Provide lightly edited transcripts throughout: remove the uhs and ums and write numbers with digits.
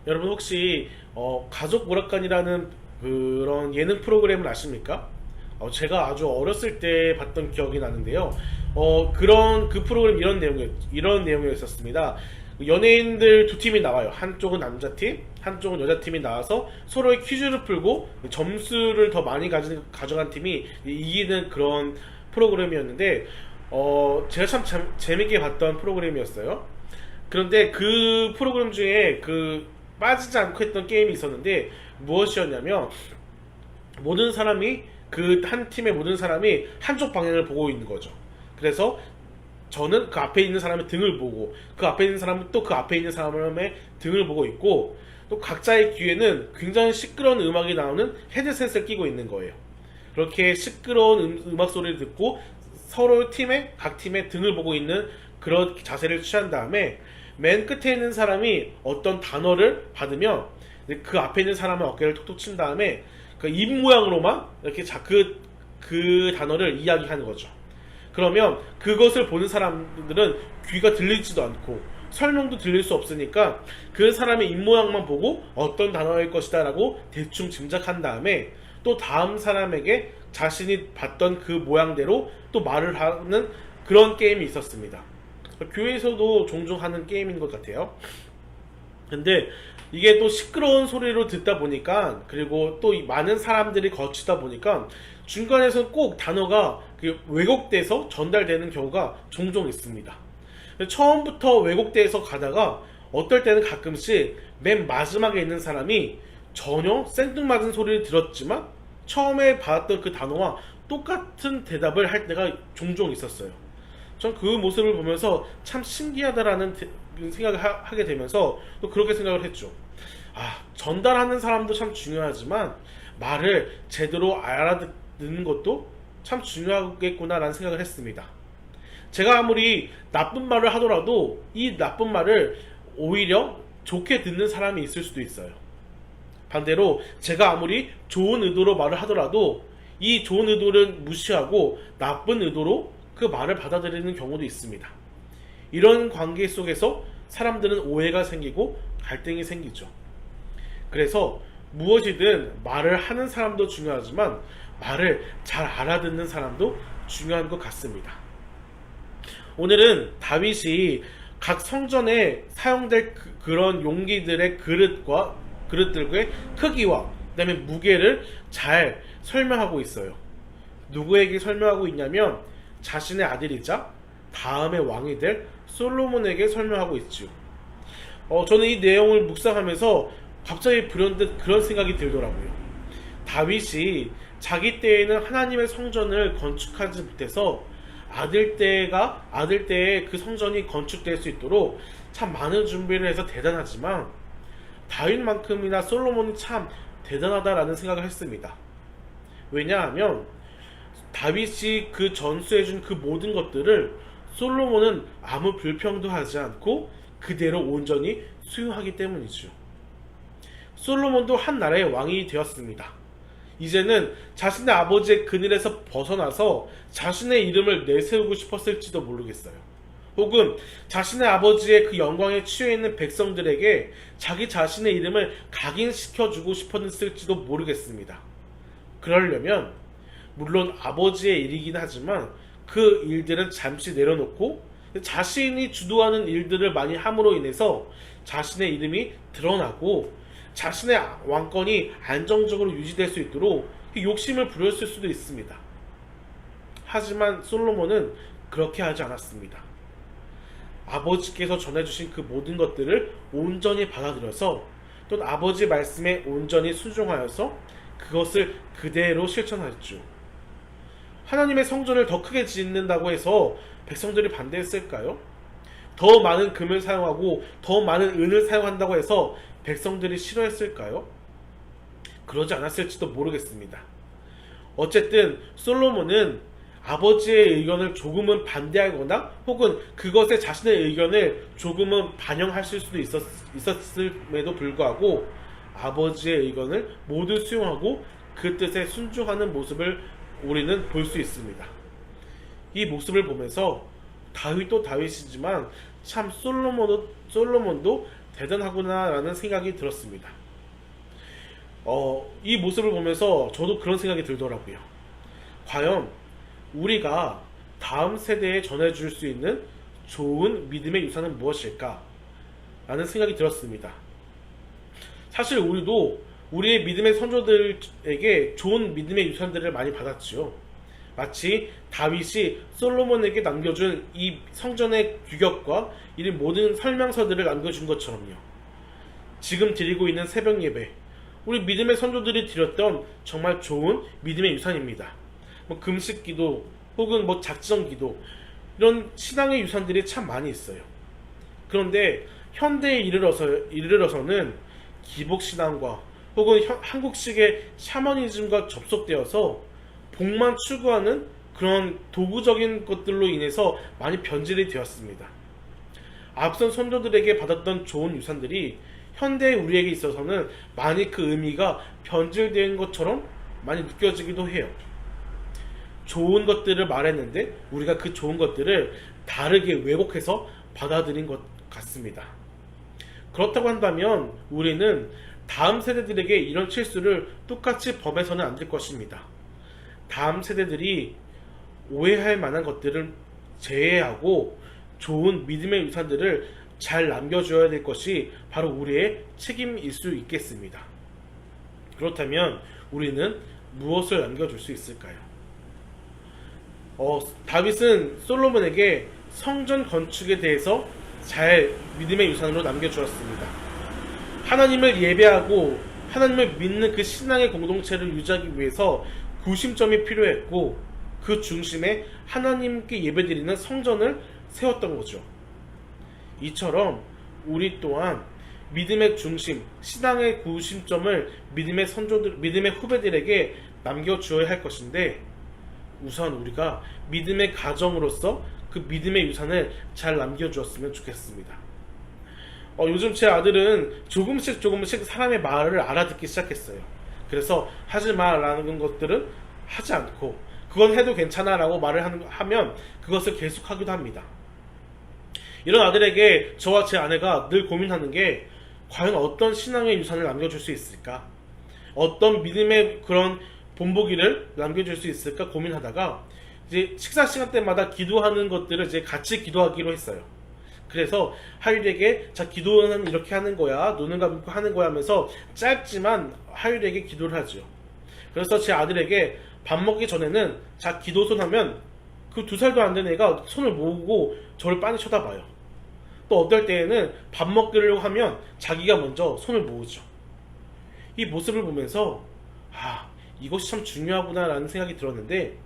여러분 혹시 가족 오락관이라는 그런 예능 프로그램을 아십니까? 제가 아주 어렸을 때 봤던 기억이 나는데요. 그런 그 프로그램 이런 내용이었습니다. 연예인들 두 팀이 나와요. 한쪽은 남자팀, 한쪽은 여자팀이 나와서 서로의 퀴즈를 풀고 점수를 더 많이 가져간 팀이 이기는 그런 프로그램이었는데, 제가 참 재밌게 봤던 프로그램이었어요. 그런데 그 프로그램 중에 그 빠지지 않고 했던 게임이 있었는데, 무엇이었냐면 모든 사람이 그 한 팀의 모든 사람이 한쪽 방향을 보고 있는 거죠. 그래서 저는 그 앞에 있는 사람의 등을 보고, 그 앞에 있는 사람은 또 그 앞에 있는 사람의 등을 보고 있고, 또 각자의 귀에는 굉장히 시끄러운 음악이 나오는 헤드셋을 끼고 있는 거예요. 그렇게 시끄러운 음악 소리를 듣고 서로 각 팀의 등을 보고 있는 그런 자세를 취한 다음에 맨 끝에 있는 사람이 어떤 단어를 받으면 그 앞에 있는 사람의 어깨를 톡톡 친 다음에 그 입 모양으로만 이렇게 그 단어를 이야기하는 거죠. 그러면 그것을 보는 사람들은 귀가 들리지도 않고 설명도 들릴 수 없으니까 그 사람의 입 모양만 보고 어떤 단어일 것이다 라고 대충 짐작한 다음에 또 다음 사람에게 자신이 봤던 그 모양대로 또 말을 하는 그런 게임이 있었습니다. 교회에서도 종종 하는 게임인 것 같아요. 근데 이게 또 시끄러운 소리로 듣다 보니까, 그리고 또 많은 사람들이 거치다 보니까 중간에서 꼭 단어가 왜곡돼서 전달되는 경우가 종종 있습니다. 처음부터 왜곡돼서 가다가 어떨 때는 가끔씩 맨 마지막에 있는 사람이 전혀 생뚱맞은 소리를 들었지만 처음에 받았던 그 단어와 똑같은 대답을 할 때가 종종 있었어요. 전 그 모습을 보면서 참 신기하다라는 생각을 하게 되면서 또 그렇게 생각을 했죠. 전달하는 사람도 참 중요하지만 말을 제대로 알아듣는 것도 참 중요하겠구나라는 생각을 했습니다. 제가 아무리 나쁜 말을 하더라도 이 나쁜 말을 오히려 좋게 듣는 사람이 있을 수도 있어요. 반대로 제가 아무리 좋은 의도로 말을 하더라도 이 좋은 의도를 무시하고 나쁜 의도로 그 말을 받아들이는 경우도 있습니다. 이런 관계 속에서 사람들은 오해가 생기고 갈등이 생기죠. 그래서 무엇이든 말을 하는 사람도 중요하지만 말을 잘 알아듣는 사람도 중요한 것 같습니다. 오늘은 다윗이 각 성전에 사용될 그런 용기들의 그릇들의 크기와 그다음에 무게를 잘 설명하고 있어요. 누구에게 설명하고 있냐면 자신의 아들이자 다음의 왕이 될 솔로몬에게 설명하고 있죠. 저는 이 내용을 묵상하면서 갑자기 불현듯 그런 생각이 들더라고요. 다윗이 자기 때에는 하나님의 성전을 건축하지 못해서 아들 때에 그 성전이 건축될 수 있도록 참 많은 준비를 해서 대단하지만 다윗만큼이나 솔로몬이 참 대단하다라는 생각을 했습니다. 왜냐하면 다윗이 그 전수해준 그 모든 것들을 솔로몬은 아무 불평도 하지 않고 그대로 온전히 수용하기 때문이죠. 솔로몬도 한 나라의 왕이 되었습니다. 이제는 자신의 아버지의 그늘에서 벗어나서 자신의 이름을 내세우고 싶었을지도 모르겠어요. 혹은 자신의 아버지의 그 영광에 취해 있는 백성들에게 자기 자신의 이름을 각인시켜주고 싶었을지도 모르겠습니다. 그러려면 물론 아버지의 일이긴 하지만 그 일들은 잠시 내려놓고 자신이 주도하는 일들을 많이 함으로 인해서 자신의 이름이 드러나고 자신의 왕권이 안정적으로 유지될 수 있도록 욕심을 부렸을 수도 있습니다. 하지만 솔로몬은 그렇게 하지 않았습니다. 아버지께서 전해주신 그 모든 것들을 온전히 받아들여서 또 아버지 말씀에 온전히 순종하여서 그것을 그대로 실천하였죠. 하나님의 성전을 더 크게 짓는다고 해서 백성들이 반대했을까요? 더 많은 금을 사용하고 더 많은 은을 사용한다고 해서 백성들이 싫어했을까요? 그러지 않았을지도 모르겠습니다. 어쨌든 솔로몬은 아버지의 의견을 조금은 반대하거나 혹은 그것에 자신의 의견을 조금은 반영하실 수도 있었음에도 불구하고 아버지의 의견을 모두 수용하고 그 뜻에 순종하는 모습을 우리는 볼 수 있습니다. 이 모습을 보면서 다윗도 다윗이지만 참 솔로몬도 대단하구나라는 생각이 들었습니다. 이 모습을 보면서 저도 그런 생각이 들더라고요. 과연 우리가 다음 세대에 전해줄 수 있는 좋은 믿음의 유산은 무엇일까? 라는 생각이 들었습니다. 사실 우리도 우리의 믿음의 선조들에게 좋은 믿음의 유산들을 많이 받았지요. 마치 다윗이 솔로몬에게 남겨준 이 성전의 규격과 이 모든 설명서들을 남겨준 것처럼요. 지금 드리고 있는 새벽 예배, 우리 믿음의 선조들이 드렸던 정말 좋은 믿음의 유산입니다. 금식 기도 혹은 작정 기도, 이런 신앙의 유산들이 참 많이 있어요. 그런데 현대에 이르러서는 기복신앙과 혹은 한국식의 샤머니즘과 접속되어서 복만 추구하는 그런 도구적인 것들로 인해서 많이 변질이 되었습니다. 앞선 선조들에게 받았던 좋은 유산들이 현대 우리에게 있어서는 많이 그 의미가 변질된 것처럼 많이 느껴지기도 해요. 좋은 것들을 말했는데 우리가 그 좋은 것들을 다르게 왜곡해서 받아들인 것 같습니다. 그렇다고 한다면 우리는 다음 세대들에게 이런 실수를 똑같이 범해서는 안 될 것입니다. 다음 세대들이 오해할 만한 것들을 제외하고 좋은 믿음의 유산들을 잘 남겨줘야 될 것이 바로 우리의 책임일 수 있겠습니다. 그렇다면 우리는 무엇을 남겨줄 수 있을까요? 다윗은 솔로몬에게 성전 건축에 대해서 잘 믿음의 유산으로 남겨주었습니다. 하나님을 예배하고 하나님을 믿는 그 신앙의 공동체를 유지하기 위해서 구심점이 필요했고, 그 중심에 하나님께 예배드리는 성전을 세웠던 거죠. 이처럼 우리 또한 믿음의 중심, 신앙의 구심점을 믿음의 후배들에게 남겨주어야 할 것인데, 우선 우리가 믿음의 가정으로서 그 믿음의 유산을 잘 남겨주었으면 좋겠습니다. 요즘 제 아들은 조금씩 사람의 말을 알아듣기 시작했어요. 그래서 하지 마라는 것들은 하지 않고, 그건 해도 괜찮아 라고 말을 하면 그것을 계속하기도 합니다. 이런 아들에게 저와 제 아내가 늘 고민하는 게, 과연 어떤 신앙의 유산을 남겨줄 수 있을까? 어떤 믿음의 그런 본보기를 남겨줄 수 있을까 고민하다가, 이제 식사 시간 때마다 기도하는 것들을 이제 같이 기도하기로 했어요. 그래서 하율에게 자, 기도는 이렇게 하는 거야, 눈을 감고 하는 거야 하면서 짧지만 하율에게 기도를 하죠. 그래서 제 아들에게 밥 먹기 전에는 자, 기도손 하면 그 2살도 안 된 애가 손을 모으고 저를 빤히 쳐다봐요. 또 어떨 때에는 밥 먹으려고 하면 자기가 먼저 손을 모으죠. 이 모습을 보면서 이것이 참 중요하구나 라는 생각이 들었는데,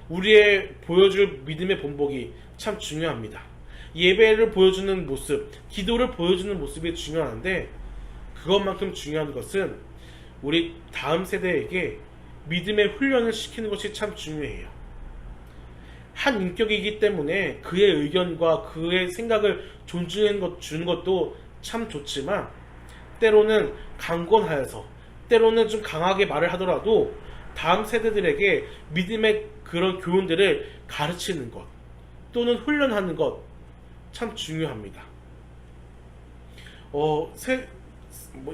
우리의 보여줄 믿음의 본보기 참 중요합니다. 예배를 보여주는 모습, 기도를 보여주는 모습이 중요한데, 그것만큼 중요한 것은 우리 다음 세대에게 믿음의 훈련을 시키는 것이 참 중요해요. 한 인격이기 때문에 그의 의견과 그의 생각을 존중해 주는 것도 참 좋지만, 때로는 강권하여서, 때로는 좀 강하게 말을 하더라도 다음 세대들에게 믿음의 그런 교훈들을 가르치는 것 또는 훈련하는 것 참 중요합니다.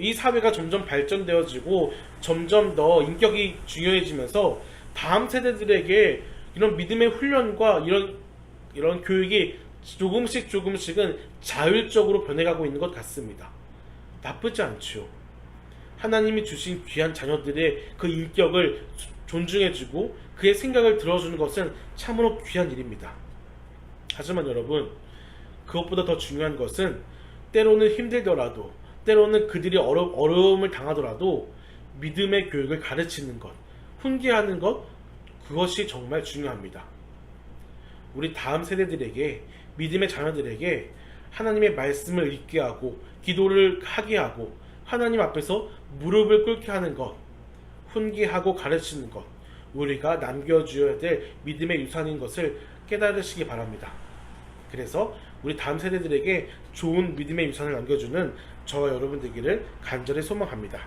이 사회가 점점 발전되어지고 점점 더 인격이 중요해지면서 다음 세대들에게 이런 믿음의 훈련과 이런 교육이 조금씩은 자율적으로 변해가고 있는 것 같습니다. 나쁘지 않죠. 하나님이 주신 귀한 자녀들의 그 인격을 존중해주고 그의 생각을 들어주는 것은 참으로 귀한 일입니다. 하지만 여러분, 그것보다 더 중요한 것은 때로는 힘들더라도, 때로는 그들이 어려움을 당하더라도 믿음의 교육을 가르치는 것, 훈계하는 것, 그것이 정말 중요합니다. 우리 다음 세대들에게, 믿음의 자녀들에게 하나님의 말씀을 읽게 하고 기도를 하게 하고 하나님 앞에서 무릎을 꿇게 하는 것, 훈계하고 가르치는 것, 우리가 남겨주어야 될 믿음의 유산인 것을 깨달으시기 바랍니다. 그래서 우리 다음 세대들에게 좋은 믿음의 유산을 남겨주는 저와 여러분 되기를 간절히 소망합니다.